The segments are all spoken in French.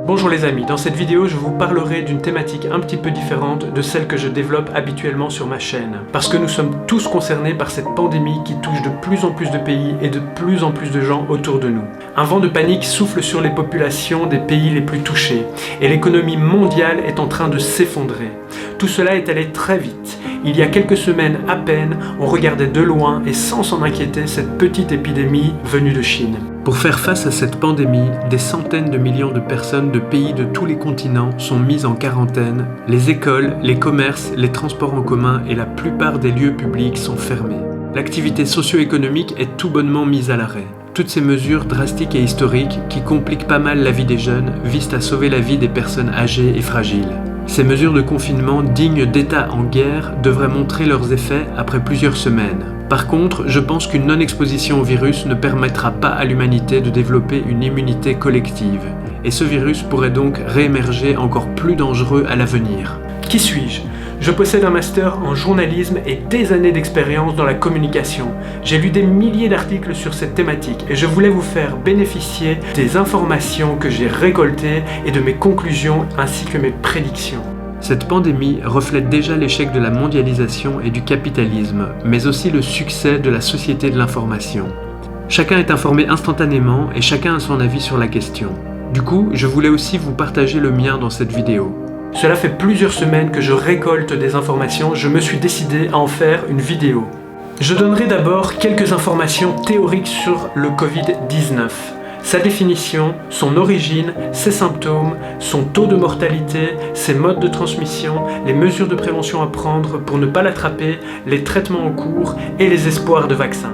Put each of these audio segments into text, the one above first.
Bonjour les amis, dans cette vidéo je vous parlerai d'une thématique un petit peu différente de celle que je développe habituellement sur ma chaîne. Parce que nous sommes tous concernés par cette pandémie qui touche de plus en plus de pays et de plus en plus de gens autour de nous. Un vent de panique souffle sur les populations des pays les plus touchés et l'économie mondiale est en train de s'effondrer. Tout cela est allé très vite. Il y a quelques semaines à peine, on regardait de loin et sans s'en inquiéter cette petite épidémie venue de Chine. Pour faire face à cette pandémie, des centaines de millions de personnes de pays de tous les continents sont mises en quarantaine, les écoles, les commerces, les transports en commun et la plupart des lieux publics sont fermés. L'activité socio-économique est tout bonnement mise à l'arrêt. Toutes ces mesures drastiques et historiques, qui compliquent pas mal la vie des jeunes, visent à sauver la vie des personnes âgées et fragiles. Ces mesures de confinement dignes d'États en guerre devraient montrer leurs effets après plusieurs semaines. Par contre, je pense qu'une non-exposition au virus ne permettra pas à l'humanité de développer une immunité collective. Et ce virus pourrait donc réémerger encore plus dangereux à l'avenir. Qui suis-je ? Je possède un master en journalisme et des années d'expérience dans la communication. J'ai lu des milliers d'articles sur cette thématique et je voulais vous faire bénéficier des informations que j'ai récoltées et de mes conclusions ainsi que mes prédictions. Cette pandémie reflète déjà l'échec de la mondialisation et du capitalisme, mais aussi le succès de la société de l'information. Chacun est informé instantanément et chacun a son avis sur la question. Du coup, je voulais aussi vous partager le mien dans cette vidéo. Cela fait plusieurs semaines que je récolte des informations, je me suis décidé à en faire une vidéo. Je donnerai d'abord quelques informations théoriques sur le Covid-19. Sa définition, son origine, ses symptômes, son taux de mortalité, ses modes de transmission, les mesures de prévention à prendre pour ne pas l'attraper, les traitements en cours et les espoirs de vaccins.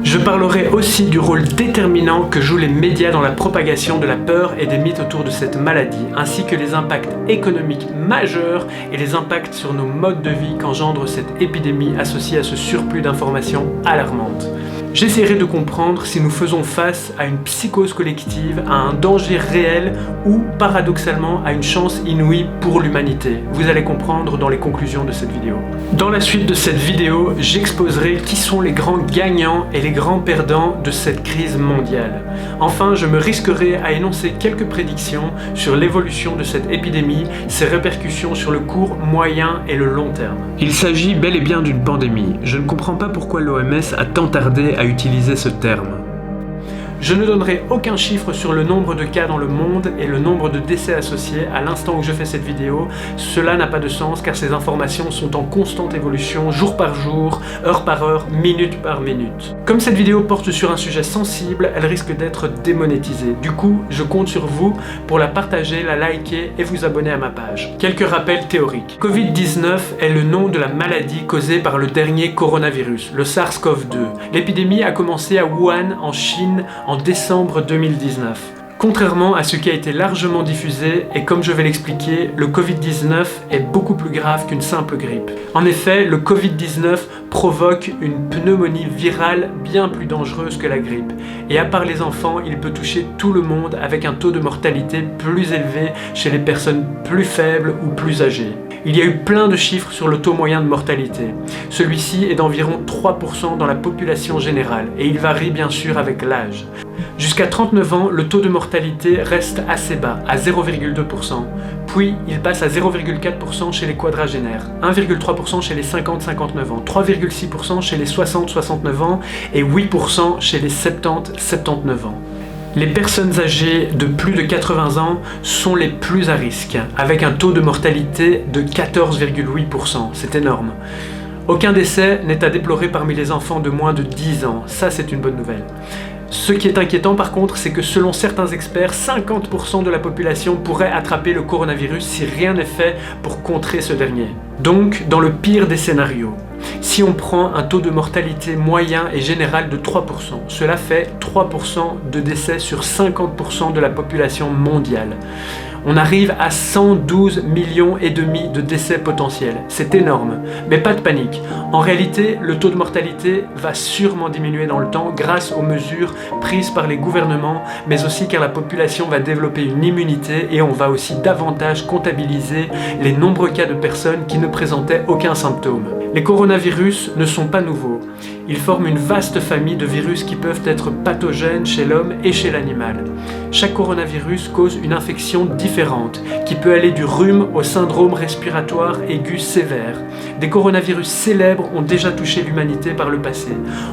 Je parlerai aussi du rôle déterminant que jouent les médias dans la propagation de la peur et des mythes autour de cette maladie, ainsi que les impacts économiques majeurs et les impacts sur nos modes de vie qu'engendre cette épidémie associée à ce surplus d'informations alarmantes. J'essaierai de comprendre si nous faisons face à une psychose collective, à un danger réel ou, paradoxalement, à une chance inouïe pour l'humanité. Vous allez comprendre dans les conclusions de cette vidéo. Dans la suite de cette vidéo, j'exposerai qui sont les grands gagnants et les grands perdants de cette crise mondiale. Enfin, je me risquerai à énoncer quelques prédictions sur l'évolution de cette épidémie, ses répercussions sur le court, moyen et le long terme. Il s'agit bel et bien d'une pandémie. Je ne comprends pas pourquoi l'OMS a tant tardé à utiliser ce terme. Je ne donnerai aucun chiffre sur le nombre de cas dans le monde et le nombre de décès associés à l'instant où je fais cette vidéo. Cela n'a pas de sens car ces informations sont en constante évolution, jour par jour, heure par heure, minute par minute. Comme cette vidéo porte sur un sujet sensible, elle risque d'être démonétisée. Du coup, je compte sur vous pour la partager, la liker et vous abonner à ma page. Quelques rappels théoriques. Covid-19 est le nom de la maladie causée par le dernier coronavirus, le SARS-CoV-2. L'épidémie a commencé à Wuhan, en Chine, en décembre 2019. Contrairement à ce qui a été largement diffusé, et comme je vais l'expliquer, le Covid-19 est beaucoup plus grave qu'une simple grippe. En effet, le Covid-19 provoque une pneumonie virale bien plus dangereuse que la grippe. Et à part les enfants, il peut toucher tout le monde avec un taux de mortalité plus élevé chez les personnes plus faibles ou plus âgées. Il y a eu plein de chiffres sur le taux moyen de mortalité. Celui-ci est d'environ 3% dans la population générale et il varie bien sûr avec l'âge. Jusqu'à 39 ans, le taux de mortalité reste assez bas, à 0,2%. Puis, il passe à 0,4% chez les quadragénaires, 1,3% chez les 50-59 ans, 3,6% chez les 60-69 ans et 8% chez les 70-79 ans. Les personnes âgées de plus de 80 ans sont les plus à risque, avec un taux de mortalité de 14,8%. C'est énorme. Aucun décès n'est à déplorer parmi les enfants de moins de 10 ans. Ça, c'est une bonne nouvelle. Ce qui est inquiétant par contre, c'est que selon certains experts, 50% de la population pourrait attraper le coronavirus si rien n'est fait pour contrer ce dernier. Donc, dans le pire des scénarios, si on prend un taux de mortalité moyen et général de 3%, cela fait 3% de décès sur 50% de la population mondiale. On arrive à 112 millions et demi de décès potentiels. C'est énorme, mais pas de panique. En réalité, le taux de mortalité va sûrement diminuer dans le temps grâce aux mesures prises par les gouvernements, mais aussi car la population va développer une immunité et on va aussi davantage comptabiliser les nombreux cas de personnes qui ne présentaient aucun symptôme. Les coronavirus ne sont pas nouveaux. Ils forment une vaste famille de virus qui peuvent être pathogènes chez l'homme et chez l'animal. Chaque coronavirus cause une infection différente, qui peut aller du rhume au syndrome respiratoire aigu sévère. Des coronavirus célèbres ont déjà touché l'humanité par le passé.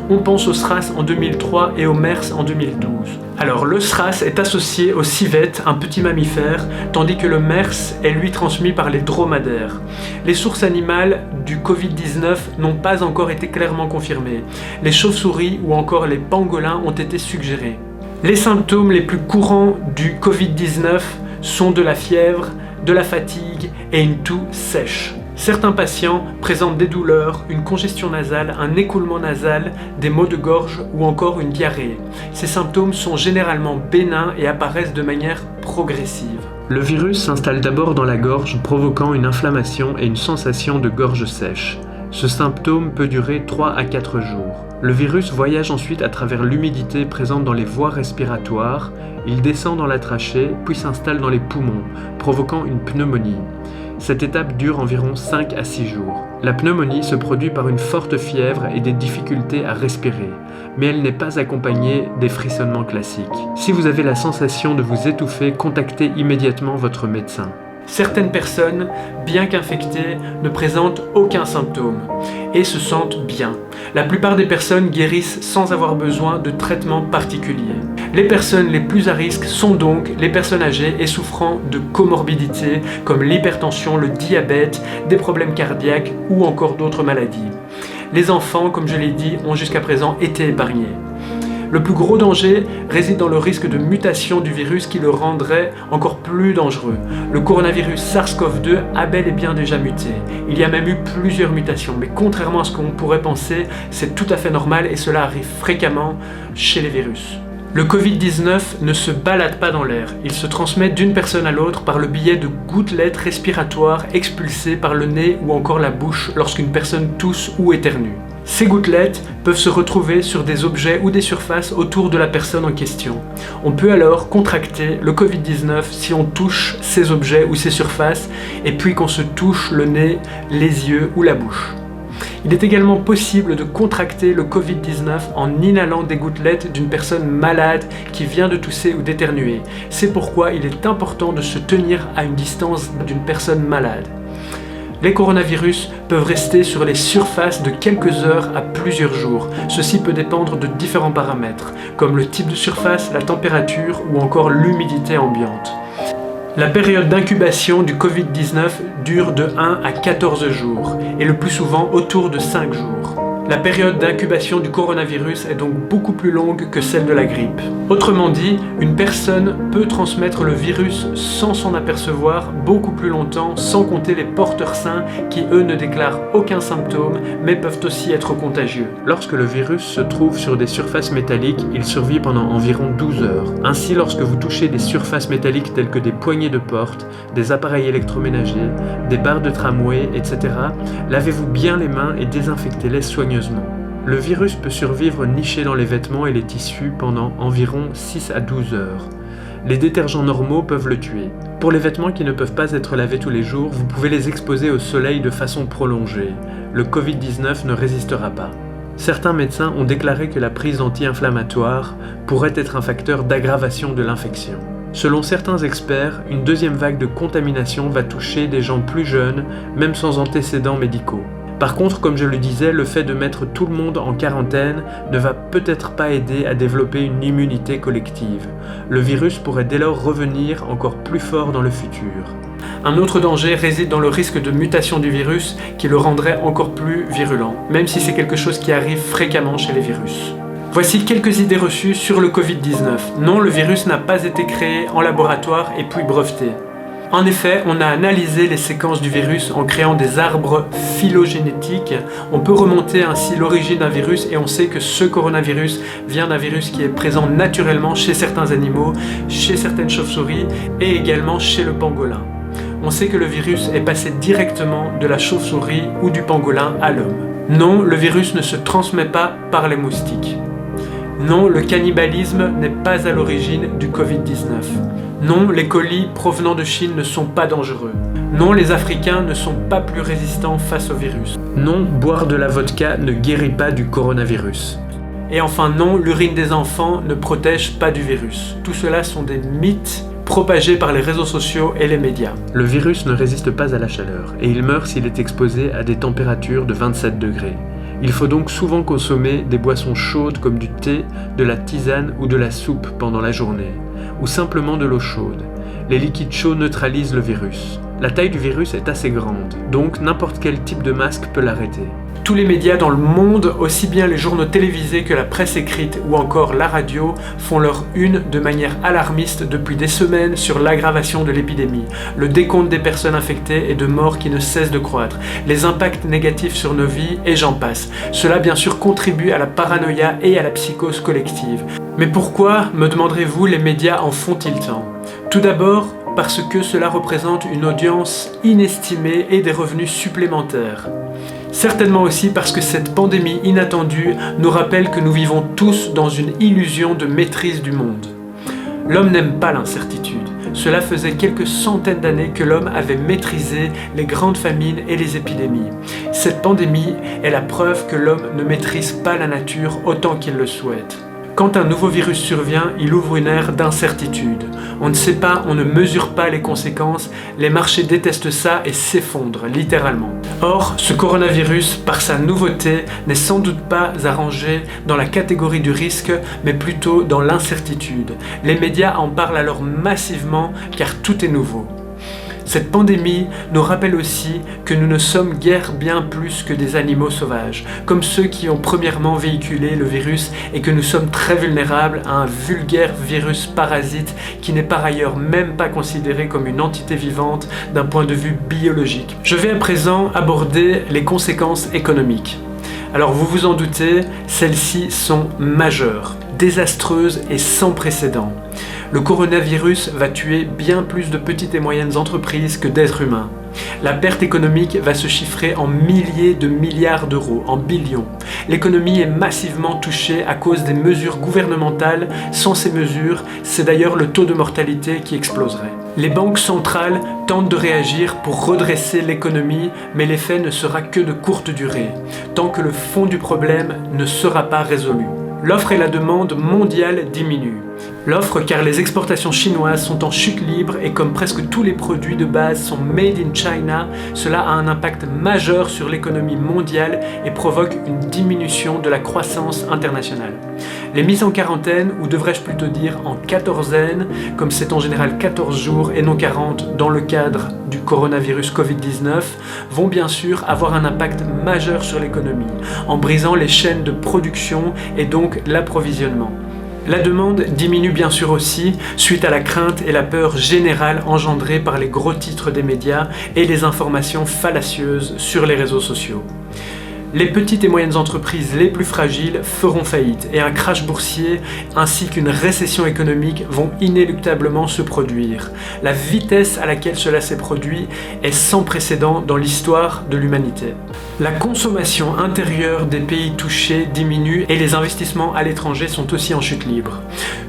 On pense au SRAS en 2003 et au MERS en 2012. Alors le SRAS est associé au civet, un petit mammifère, tandis que le MERS est lui transmis par les dromadaires. Les sources animales du Covid-19 n'ont pas encore été clairement confirmées. Les chauves-souris ou encore les pangolins ont été suggérés. Les symptômes les plus courants du Covid-19 sont de la fièvre, de la fatigue et une toux sèche. Certains patients présentent des douleurs, une congestion nasale, un écoulement nasal, des maux de gorge ou encore une diarrhée. Ces symptômes sont généralement bénins et apparaissent de manière progressive. Le virus s'installe d'abord dans la gorge, provoquant une inflammation et une sensation de gorge sèche. Ce symptôme peut durer 3 à 4 jours. Le virus voyage ensuite à travers l'humidité présente dans les voies respiratoires, il descend dans la trachée, puis s'installe dans les poumons, provoquant une pneumonie. Cette étape dure environ 5 à 6 jours. La pneumonie se produit par une forte fièvre et des difficultés à respirer, mais elle n'est pas accompagnée des frissonnements classiques. Si vous avez la sensation de vous étouffer, contactez immédiatement votre médecin. Certaines personnes, bien qu'infectées, ne présentent aucun symptôme et se sentent bien. La plupart des personnes guérissent sans avoir besoin de traitement particulier. Les personnes les plus à risque sont donc les personnes âgées et souffrant de comorbidités comme l'hypertension, le diabète, des problèmes cardiaques ou encore d'autres maladies. Les enfants, comme je l'ai dit, ont jusqu'à présent été épargnés. Le plus gros danger réside dans le risque de mutation du virus qui le rendrait encore plus dangereux. Le coronavirus SARS-CoV-2 a bel et bien déjà muté. Il y a même eu plusieurs mutations, mais contrairement à ce qu'on pourrait penser, c'est tout à fait normal et cela arrive fréquemment chez les virus. Le Covid-19 ne se balade pas dans l'air, il se transmet d'une personne à l'autre par le biais de gouttelettes respiratoires expulsées par le nez ou encore la bouche lorsqu'une personne tousse ou éternue. Ces gouttelettes peuvent se retrouver sur des objets ou des surfaces autour de la personne en question. On peut alors contracter le Covid-19 si on touche ces objets ou ces surfaces et puis qu'on se touche le nez, les yeux ou la bouche. Il est également possible de contracter le Covid-19 en inhalant des gouttelettes d'une personne malade qui vient de tousser ou d'éternuer. C'est pourquoi il est important de se tenir à une distance d'une personne malade. Les coronavirus peuvent rester sur les surfaces de quelques heures à plusieurs jours. Ceci peut dépendre de différents paramètres, comme le type de surface, la température ou encore l'humidité ambiante. La période d'incubation du Covid-19 dure de 1 à 14 jours, et le plus souvent autour de 5 jours. La période d'incubation du coronavirus est donc beaucoup plus longue que celle de la grippe. Autrement dit, une personne peut transmettre le virus sans s'en apercevoir beaucoup plus longtemps, sans compter les porteurs sains qui, eux, ne déclarent aucun symptôme, mais peuvent aussi être contagieux. Lorsque le virus se trouve sur des surfaces métalliques, il survit pendant environ 12 heures. Ainsi, lorsque vous touchez des surfaces métalliques telles que des poignées de porte, des appareils électroménagers, des barres de tramway, etc., lavez-vous bien les mains et désinfectez-les soigneusement. Le virus peut survivre niché dans les vêtements et les tissus pendant environ 6 à 12 heures. Les détergents normaux peuvent le tuer. Pour les vêtements qui ne peuvent pas être lavés tous les jours, vous pouvez les exposer au soleil de façon prolongée. Le Covid-19 ne résistera pas. Certains médecins ont déclaré que la prise anti-inflammatoire pourrait être un facteur d'aggravation de l'infection. Selon certains experts, une deuxième vague de contamination va toucher des gens plus jeunes, même sans antécédents médicaux. Par contre, comme je le disais, le fait de mettre tout le monde en quarantaine ne va peut-être pas aider à développer une immunité collective. Le virus pourrait dès lors revenir encore plus fort dans le futur. Un autre danger réside dans le risque de mutation du virus qui le rendrait encore plus virulent, même si c'est quelque chose qui arrive fréquemment chez les virus. Voici quelques idées reçues sur le Covid-19. Non, le virus n'a pas été créé en laboratoire et puis breveté. En effet, on a analysé les séquences du virus en créant des arbres phylogénétiques. On peut remonter ainsi l'origine d'un virus et on sait que ce coronavirus vient d'un virus qui est présent naturellement chez certains animaux, chez certaines chauves-souris et également chez le pangolin. On sait que le virus est passé directement de la chauve-souris ou du pangolin à l'homme. Non, le virus ne se transmet pas par les moustiques. Non, le cannibalisme n'est pas à l'origine du Covid-19. Non, les colis provenant de Chine ne sont pas dangereux. Non, les Africains ne sont pas plus résistants face au virus. Non, boire de la vodka ne guérit pas du coronavirus. Et enfin non, l'urine des enfants ne protège pas du virus. Tout cela sont des mythes propagés par les réseaux sociaux et les médias. Le virus ne résiste pas à la chaleur et il meurt s'il est exposé à des températures de 27 degrés. Il faut donc souvent consommer des boissons chaudes comme du thé, de la tisane ou de la soupe pendant la journée, ou simplement de l'eau chaude. Les liquides chauds neutralisent le virus. La taille du virus est assez grande, donc n'importe quel type de masque peut l'arrêter. Tous les médias dans le monde, aussi bien les journaux télévisés que la presse écrite ou encore la radio, font leur une de manière alarmiste depuis des semaines sur l'aggravation de l'épidémie, le décompte des personnes infectées et de morts qui ne cesse de croître, les impacts négatifs sur nos vies et j'en passe. Cela bien sûr contribue à la paranoïa et à la psychose collective. Mais pourquoi, me demanderez-vous, les médias en font-ils tant ? Tout d'abord, parce que cela représente une audience inestimée et des revenus supplémentaires. Certainement aussi parce que cette pandémie inattendue nous rappelle que nous vivons tous dans une illusion de maîtrise du monde. L'homme n'aime pas l'incertitude. Cela faisait quelques centaines d'années que l'homme avait maîtrisé les grandes famines et les épidémies. Cette pandémie est la preuve que l'homme ne maîtrise pas la nature autant qu'il le souhaite. Quand un nouveau virus survient, il ouvre une ère d'incertitude. On ne sait pas, on ne mesure pas les conséquences, les marchés détestent ça et s'effondrent, littéralement. Or, ce coronavirus, par sa nouveauté, n'est sans doute pas arrangé dans la catégorie du risque, mais plutôt dans l'incertitude. Les médias en parlent alors massivement, car tout est nouveau. Cette pandémie nous rappelle aussi que nous ne sommes guère bien plus que des animaux sauvages, comme ceux qui ont premièrement véhiculé le virus et que nous sommes très vulnérables à un vulgaire virus parasite qui n'est par ailleurs même pas considéré comme une entité vivante d'un point de vue biologique. Je vais à présent aborder les conséquences économiques. Alors vous vous en doutez, celles-ci sont majeures, désastreuses et sans précédent. Le coronavirus va tuer bien plus de petites et moyennes entreprises que d'êtres humains. La perte économique va se chiffrer en milliers de milliards d'euros, en billions. L'économie est massivement touchée à cause des mesures gouvernementales. Sans ces mesures, c'est d'ailleurs le taux de mortalité qui exploserait. Les banques centrales tentent de réagir pour redresser l'économie, mais l'effet ne sera que de courte durée, tant que le fond du problème ne sera pas résolu. L'offre et la demande mondiale diminuent. L'offre car les exportations chinoises sont en chute libre et comme presque tous les produits de base sont made in China, cela a un impact majeur sur l'économie mondiale et provoque une diminution de la croissance internationale. Les mises en quarantaine, ou devrais-je plutôt dire en quatorzaine, comme c'est en général 14 jours et non 40 dans le cadre du coronavirus Covid-19, vont bien sûr avoir un impact majeur sur l'économie, en brisant les chaînes de production et donc l'approvisionnement. La demande diminue bien sûr aussi suite à la crainte et la peur générale engendrée par les gros titres des médias et les informations fallacieuses sur les réseaux sociaux. Les petites et moyennes entreprises les plus fragiles feront faillite et un crash boursier ainsi qu'une récession économique vont inéluctablement se produire. La vitesse à laquelle cela s'est produit est sans précédent dans l'histoire de l'humanité. La consommation intérieure des pays touchés diminue et les investissements à l'étranger sont aussi en chute libre.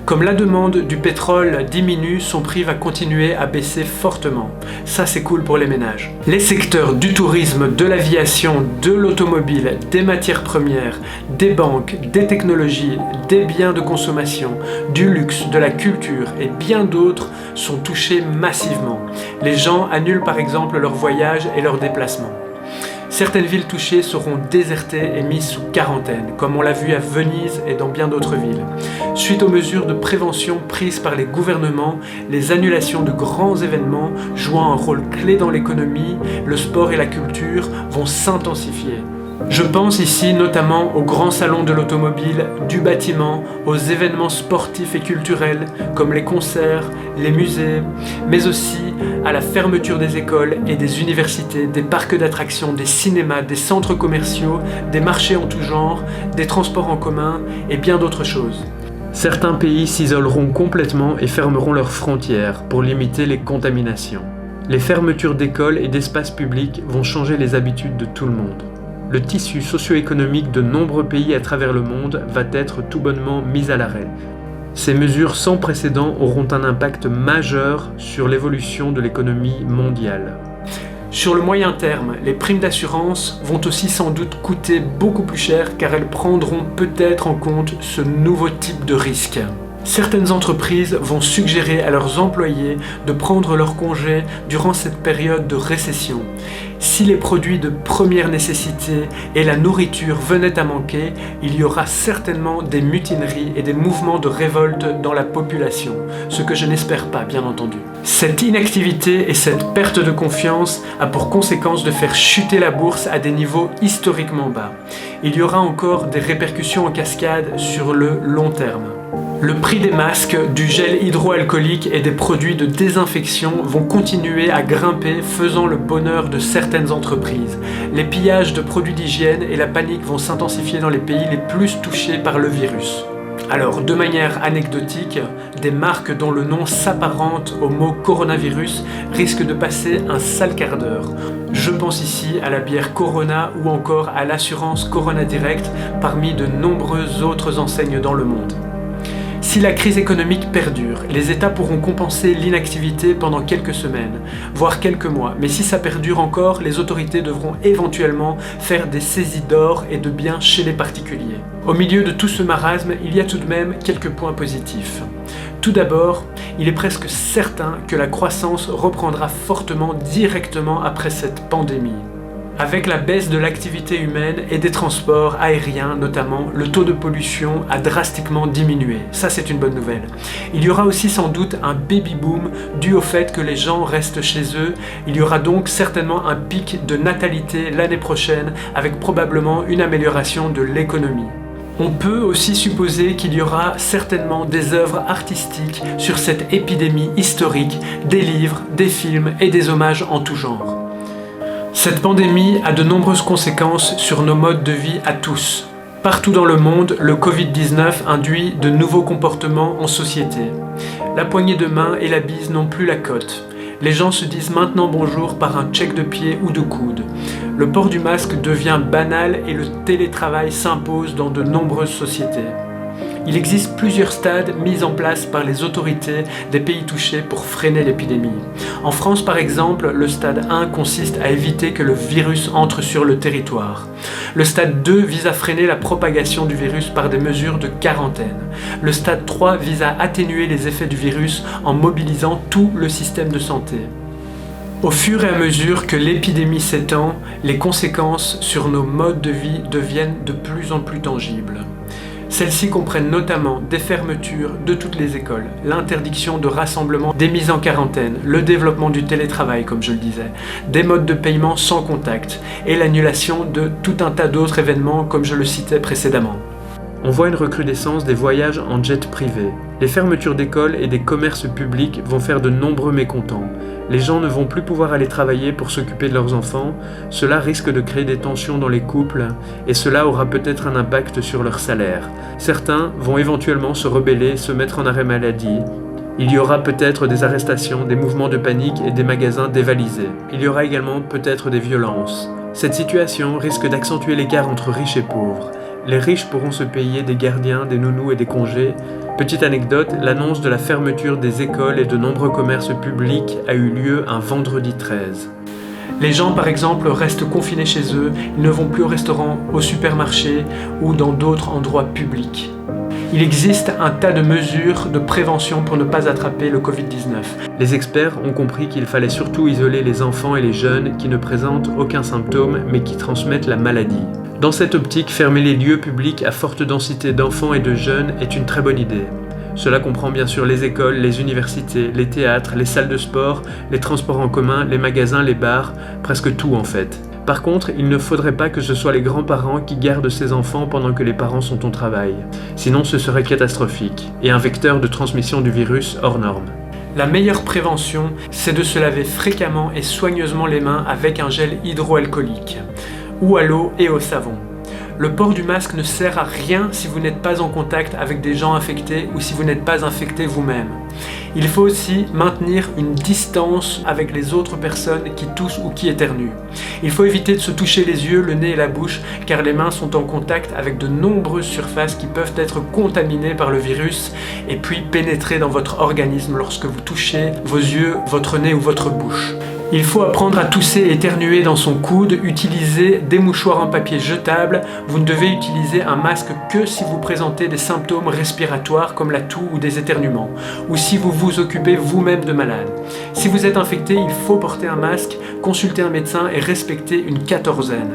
Comme la demande du pétrole diminue, son prix va continuer à baisser fortement. Ça c'est cool pour les ménages. Les secteurs du tourisme, de l'aviation, de l'automobile, des matières premières, des banques, des technologies, des biens de consommation, du luxe, de la culture et bien d'autres sont touchés massivement. Les gens annulent par exemple leurs voyages et leurs déplacements. Certaines villes touchées seront désertées et mises sous quarantaine, comme on l'a vu à Venise et dans bien d'autres villes. Suite aux mesures de prévention prises par les gouvernements, les annulations de grands événements jouant un rôle clé dans l'économie, le sport et la culture vont s'intensifier. Je pense ici notamment aux grands salons de l'automobile, du bâtiment, aux événements sportifs et culturels comme les concerts, les musées, mais aussi à la fermeture des écoles et des universités, des parcs d'attractions, des cinémas, des centres commerciaux, des marchés en tout genre, des transports en commun et bien d'autres choses. Certains pays s'isoleront complètement et fermeront leurs frontières pour limiter les contaminations. Les fermetures d'écoles et d'espaces publics vont changer les habitudes de tout le monde. Le tissu socio-économique de nombreux pays à travers le monde va être tout bonnement mis à l'arrêt. Ces mesures sans précédent auront un impact majeur sur l'évolution de l'économie mondiale. Sur le moyen terme, les primes d'assurance vont aussi sans doute coûter beaucoup plus cher car elles prendront peut-être en compte ce nouveau type de risque. Certaines entreprises vont suggérer à leurs employés de prendre leur congé durant cette période de récession. Si les produits de première nécessité et la nourriture venaient à manquer, il y aura certainement des mutineries et des mouvements de révolte dans la population, ce que je n'espère pas, bien entendu. Cette inactivité et cette perte de confiance a pour conséquence de faire chuter la bourse à des niveaux historiquement bas. Il y aura encore des répercussions en cascade sur le long terme. Le prix des masques, du gel hydroalcoolique et des produits de désinfection vont continuer à grimper, faisant le bonheur de certaines entreprises. Les pillages de produits d'hygiène et la panique vont s'intensifier dans les pays les plus touchés par le virus. Alors, de manière anecdotique, des marques dont le nom s'apparente au mot coronavirus risquent de passer un sale quart d'heure. Je pense ici à la bière Corona ou encore à l'assurance Corona Direct parmi de nombreuses autres enseignes dans le monde. Si la crise économique perdure, les États pourront compenser l'inactivité pendant quelques semaines, voire quelques mois. Mais si ça perdure encore, les autorités devront éventuellement faire des saisies d'or et de biens chez les particuliers. Au milieu de tout ce marasme, il y a tout de même quelques points positifs. Tout d'abord, il est presque certain que la croissance reprendra fortement directement après cette pandémie. Avec la baisse de l'activité humaine et des transports aériens notamment, le taux de pollution a drastiquement diminué. Ça, c'est une bonne nouvelle. Il y aura aussi sans doute un baby-boom dû au fait que les gens restent chez eux. Il y aura donc certainement un pic de natalité l'année prochaine avec probablement une amélioration de l'économie. On peut aussi supposer qu'il y aura certainement des œuvres artistiques sur cette épidémie historique, des livres, des films et des hommages en tout genre. Cette pandémie a de nombreuses conséquences sur nos modes de vie à tous. Partout dans le monde, le Covid-19 induit de nouveaux comportements en société. La poignée de main et la bise n'ont plus la cote. Les gens se disent maintenant bonjour par un check de pied ou de coude. Le port du masque devient banal et le télétravail s'impose dans de nombreuses sociétés. Il existe plusieurs stades mis en place par les autorités des pays touchés pour freiner l'épidémie. En France, par exemple, le stade 1 consiste à éviter que le virus entre sur le territoire. Le stade 2 vise à freiner la propagation du virus par des mesures de quarantaine. Le stade 3 vise à atténuer les effets du virus en mobilisant tout le système de santé. Au fur et à mesure que l'épidémie s'étend, les conséquences sur nos modes de vie deviennent de plus en plus tangibles. Celles-ci comprennent notamment des fermetures de toutes les écoles, l'interdiction de rassemblement, des mises en quarantaine, le développement du télétravail comme je le disais, des modes de paiement sans contact et l'annulation de tout un tas d'autres événements comme je le citais précédemment. On voit une recrudescence des voyages en jet privé. Les fermetures d'écoles et des commerces publics vont faire de nombreux mécontents. Les gens ne vont plus pouvoir aller travailler pour s'occuper de leurs enfants, cela risque de créer des tensions dans les couples et cela aura peut-être un impact sur leur salaire. Certains vont éventuellement se rebeller, se mettre en arrêt maladie. Il y aura peut-être des arrestations, des mouvements de panique et des magasins dévalisés. Il y aura également peut-être des violences. Cette situation risque d'accentuer l'écart entre riches et pauvres. Les riches pourront se payer des gardiens, des nounous et des congés. Petite anecdote, l'annonce de la fermeture des écoles et de nombreux commerces publics a eu lieu un vendredi 13. Les gens, par exemple, restent confinés chez eux, ils ne vont plus au restaurant, au supermarché ou dans d'autres endroits publics. Il existe un tas de mesures de prévention pour ne pas attraper le Covid-19. Les experts ont compris qu'il fallait surtout isoler les enfants et les jeunes qui ne présentent aucun symptôme mais qui transmettent la maladie. Dans cette optique, fermer les lieux publics à forte densité d'enfants et de jeunes est une très bonne idée. Cela comprend bien sûr les écoles, les universités, les théâtres, les salles de sport, les transports en commun, les magasins, les bars, presque tout en fait. Par contre, il ne faudrait pas que ce soit les grands-parents qui gardent ces enfants pendant que les parents sont au travail. Sinon, ce serait catastrophique et un vecteur de transmission du virus hors norme. La meilleure prévention, c'est de se laver fréquemment et soigneusement les mains avec un gel hydroalcoolique ou à l'eau et au savon. Le port du masque ne sert à rien si vous n'êtes pas en contact avec des gens infectés ou si vous n'êtes pas infecté vous-même. Il faut aussi maintenir une distance avec les autres personnes qui toussent ou qui éternuent. Il faut éviter de se toucher les yeux, le nez et la bouche, car les mains sont en contact avec de nombreuses surfaces qui peuvent être contaminées par le virus et puis pénétrer dans votre organisme lorsque vous touchez vos yeux, votre nez ou votre bouche. Il faut apprendre à tousser et éternuer dans son coude, utiliser des mouchoirs en papier jetables. Vous ne devez utiliser un masque que si vous présentez des symptômes respiratoires comme la toux ou des éternuements, ou si vous vous occupez vous-même de malades. Si vous êtes infecté, il faut porter un masque, consulter un médecin et respecter une quatorzaine.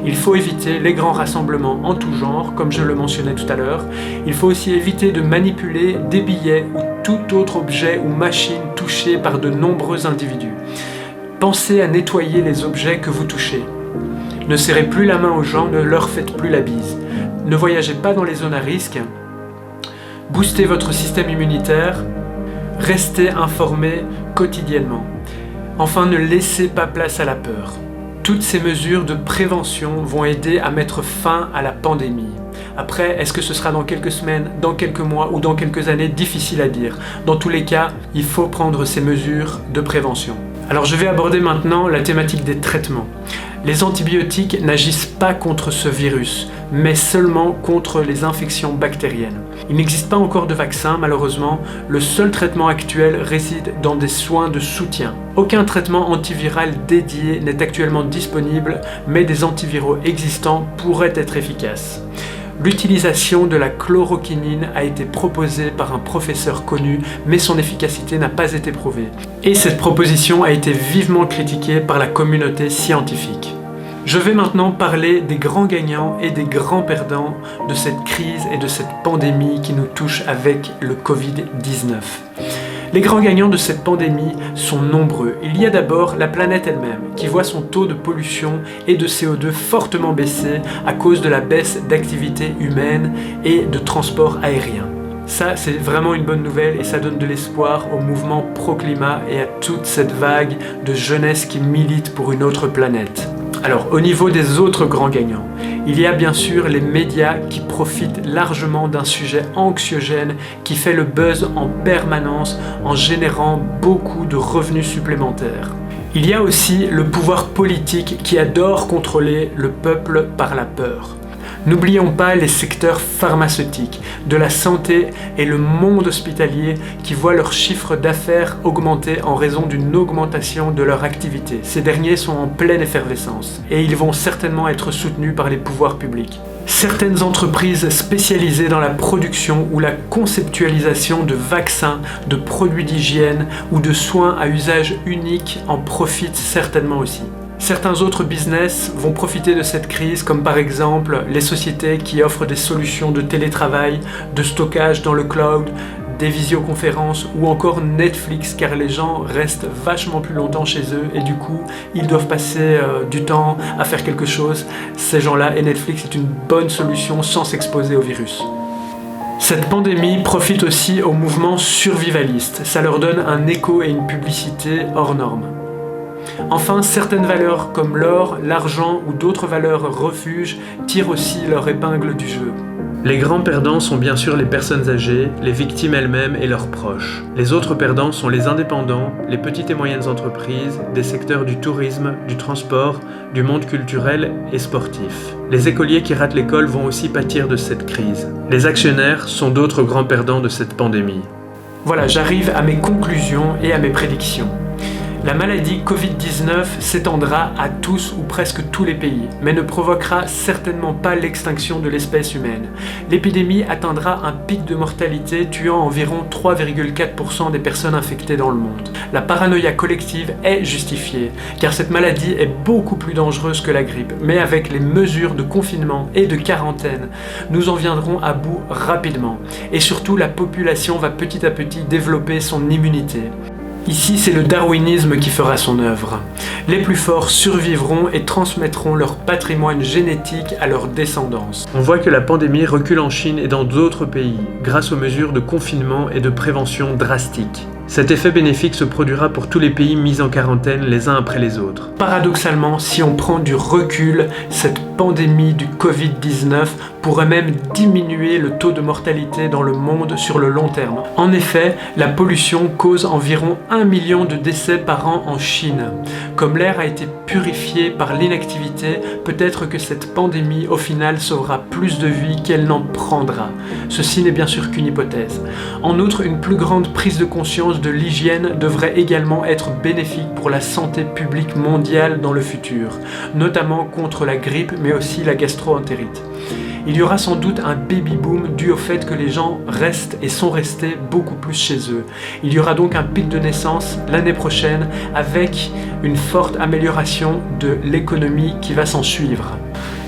Il faut éviter les grands rassemblements en tout genre, comme je le mentionnais tout à l'heure. Il faut aussi éviter de manipuler des billets ou tout autre objet ou machine touchée par de nombreux individus. Pensez à nettoyer les objets que vous touchez. Ne serrez plus la main aux gens, ne leur faites plus la bise. Ne voyagez pas dans les zones à risque. Boostez votre système immunitaire. Restez informé quotidiennement. Enfin, ne laissez pas place à la peur. Toutes ces mesures de prévention vont aider à mettre fin à la pandémie. Après, est-ce que ce sera dans quelques semaines, dans quelques mois ou dans quelques années? Difficile à dire. Dans tous les cas, il faut prendre ces mesures de prévention. Alors je vais aborder maintenant la thématique des traitements. Les antibiotiques n'agissent pas contre ce virus, mais seulement contre les infections bactériennes. Il n'existe pas encore de vaccin, malheureusement. Le seul traitement actuel réside dans des soins de soutien. Aucun traitement antiviral dédié n'est actuellement disponible, mais des antiviraux existants pourraient être efficaces. L'utilisation de la chloroquinine a été proposée par un professeur connu, mais son efficacité n'a pas été prouvée. Et cette proposition a été vivement critiquée par la communauté scientifique. Je vais maintenant parler des grands gagnants et des grands perdants de cette crise et de cette pandémie qui nous touche avec le Covid-19. Les grands gagnants de cette pandémie sont nombreux. Il y a d'abord la planète elle-même, qui voit son taux de pollution et de CO2 fortement baisser à cause de la baisse d'activité humaine et de transport aérien. Ça, c'est vraiment une bonne nouvelle et ça donne de l'espoir au mouvement pro-climat et à toute cette vague de jeunesse qui milite pour une autre planète. Alors, au niveau des autres grands gagnants, il y a bien sûr les médias qui profitent largement d'un sujet anxiogène qui fait le buzz en permanence en générant beaucoup de revenus supplémentaires. Il y a aussi le pouvoir politique qui adore contrôler le peuple par la peur. N'oublions pas les secteurs pharmaceutiques, de la santé et le monde hospitalier qui voient leur chiffre d'affaires augmenter en raison d'une augmentation de leur activité. Ces derniers sont en pleine effervescence et ils vont certainement être soutenus par les pouvoirs publics. Certaines entreprises spécialisées dans la production ou la conceptualisation de vaccins, de produits d'hygiène ou de soins à usage unique en profitent certainement aussi. Certains autres business vont profiter de cette crise, comme par exemple les sociétés qui offrent des solutions de télétravail, de stockage dans le cloud, des visioconférences ou encore Netflix, car les gens restent vachement plus longtemps chez eux et du coup ils doivent passer du temps à faire quelque chose. Ces gens-là, et Netflix est une bonne solution sans s'exposer au virus. Cette pandémie profite aussi au mouvement survivaliste. Ça leur donne un écho et une publicité hors normes. Enfin, certaines valeurs comme l'or, l'argent ou d'autres valeurs refuges tirent aussi leur épingle du jeu. Les grands perdants sont bien sûr les personnes âgées, les victimes elles-mêmes et leurs proches. Les autres perdants sont les indépendants, les petites et moyennes entreprises, des secteurs du tourisme, du transport, du monde culturel et sportif. Les écoliers qui ratent l'école vont aussi pâtir de cette crise. Les actionnaires sont d'autres grands perdants de cette pandémie. Voilà, j'arrive à mes conclusions et à mes prédictions. La maladie Covid-19 s'étendra à tous ou presque tous les pays, mais ne provoquera certainement pas l'extinction de l'espèce humaine. L'épidémie atteindra un pic de mortalité tuant environ 3,4% des personnes infectées dans le monde. La paranoïa collective est justifiée, car cette maladie est beaucoup plus dangereuse que la grippe, mais avec les mesures de confinement et de quarantaine, nous en viendrons à bout rapidement. Et surtout, la population va petit à petit développer son immunité. Ici, c'est le darwinisme qui fera son œuvre. Les plus forts survivront et transmettront leur patrimoine génétique à leur descendance. On voit que la pandémie recule en Chine et dans d'autres pays, grâce aux mesures de confinement et de prévention drastiques. Cet effet bénéfique se produira pour tous les pays mis en quarantaine les uns après les autres. Paradoxalement, si on prend du recul, cette pandémie du Covid-19 pourrait même diminuer le taux de mortalité dans le monde sur le long terme. En effet, la pollution cause environ 1 million de décès par an en Chine. Comme l'air a été purifié par l'inactivité, peut-être que cette pandémie au final sauvera plus de vies qu'elle n'en prendra. Ceci n'est bien sûr qu'une hypothèse. En outre, une plus grande prise de conscience de l'hygiène devrait également être bénéfique pour la santé publique mondiale dans le futur, notamment contre la grippe mais aussi la gastro-entérite. Il y aura sans doute un baby-boom dû au fait que les gens restent et sont restés beaucoup plus chez eux. Il y aura donc un pic de naissance l'année prochaine avec une forte amélioration de l'économie qui va s'en suivre.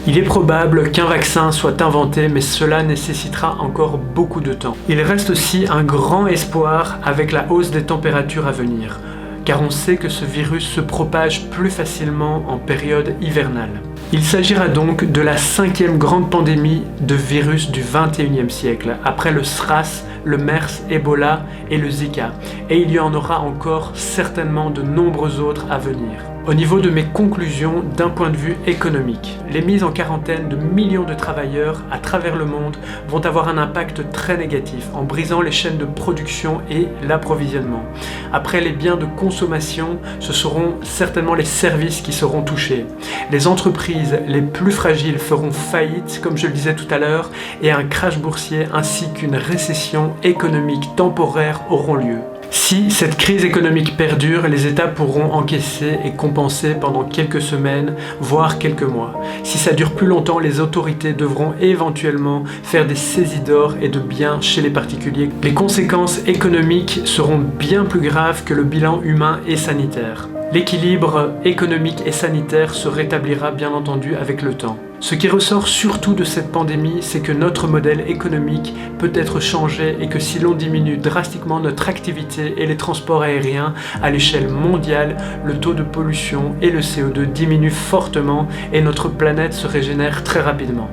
Il est probable qu'un vaccin soit inventé, mais cela nécessitera encore beaucoup de temps. Il reste aussi un grand espoir avec la hausse des températures à venir, car on sait que ce virus se propage plus facilement en période hivernale. Il s'agira donc de la 5e grande pandémie de virus du 21e siècle, après le SRAS, le MERS, Ebola et le Zika, et il y en aura encore certainement de nombreux autres à venir. Au niveau de mes conclusions d'un point de vue économique, les mises en quarantaine de millions de travailleurs à travers le monde vont avoir un impact très négatif en brisant les chaînes de production et l'approvisionnement. Après les biens de consommation, ce seront certainement les services qui seront touchés. Les entreprises les plus fragiles feront faillite, comme je le disais tout à l'heure, et un crash boursier ainsi qu'une récession économique temporaire auront lieu. Si cette crise économique perdure, les États pourront encaisser et compenser pendant quelques semaines, voire quelques mois. Si ça dure plus longtemps, les autorités devront éventuellement faire des saisies d'or et de biens chez les particuliers. Les conséquences économiques seront bien plus graves que le bilan humain et sanitaire. L'équilibre économique et sanitaire se rétablira bien entendu avec le temps. Ce qui ressort surtout de cette pandémie, c'est que notre modèle économique peut être changé et que si l'on diminue drastiquement notre activité et les transports aériens à l'échelle mondiale, le taux de pollution et le CO2 diminuent fortement et notre planète se régénère très rapidement.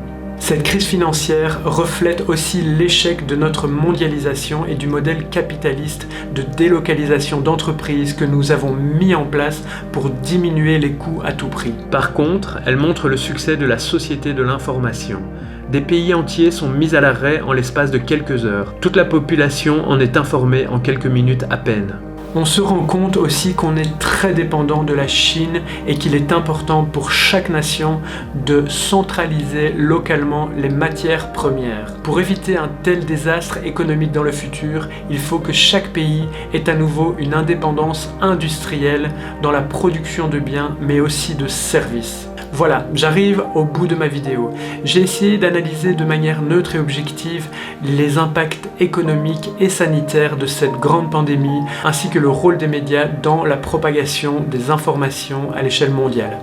Cette crise financière reflète aussi l'échec de notre mondialisation et du modèle capitaliste de délocalisation d'entreprises que nous avons mis en place pour diminuer les coûts à tout prix. Par contre, elle montre le succès de la société de l'information. Des pays entiers sont mis à l'arrêt en l'espace de quelques heures. Toute la population en est informée en quelques minutes à peine. On se rend compte aussi qu'on est très dépendant de la Chine et qu'il est important pour chaque nation de centraliser localement les matières premières. Pour éviter un tel désastre économique dans le futur, il faut que chaque pays ait à nouveau une indépendance industrielle dans la production de biens mais aussi de services. Voilà, j'arrive au bout de ma vidéo. J'ai essayé d'analyser de manière neutre et objective les impacts économiques et sanitaires de cette grande pandémie, ainsi que le rôle des médias dans la propagation des informations à l'échelle mondiale.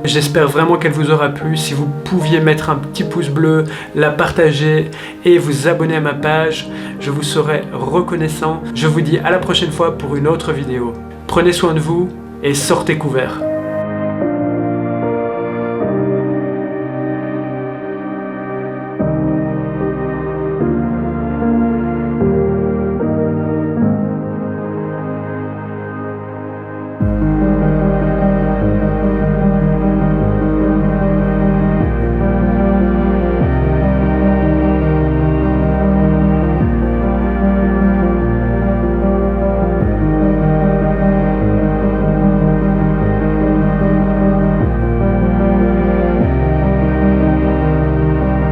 J'espère vraiment qu'elle vous aura plu. Si vous pouviez mettre un petit pouce bleu, la partager et vous abonner à ma page, je vous serai reconnaissant. Je vous dis à la prochaine fois pour une autre vidéo. Prenez soin de vous et sortez couverts.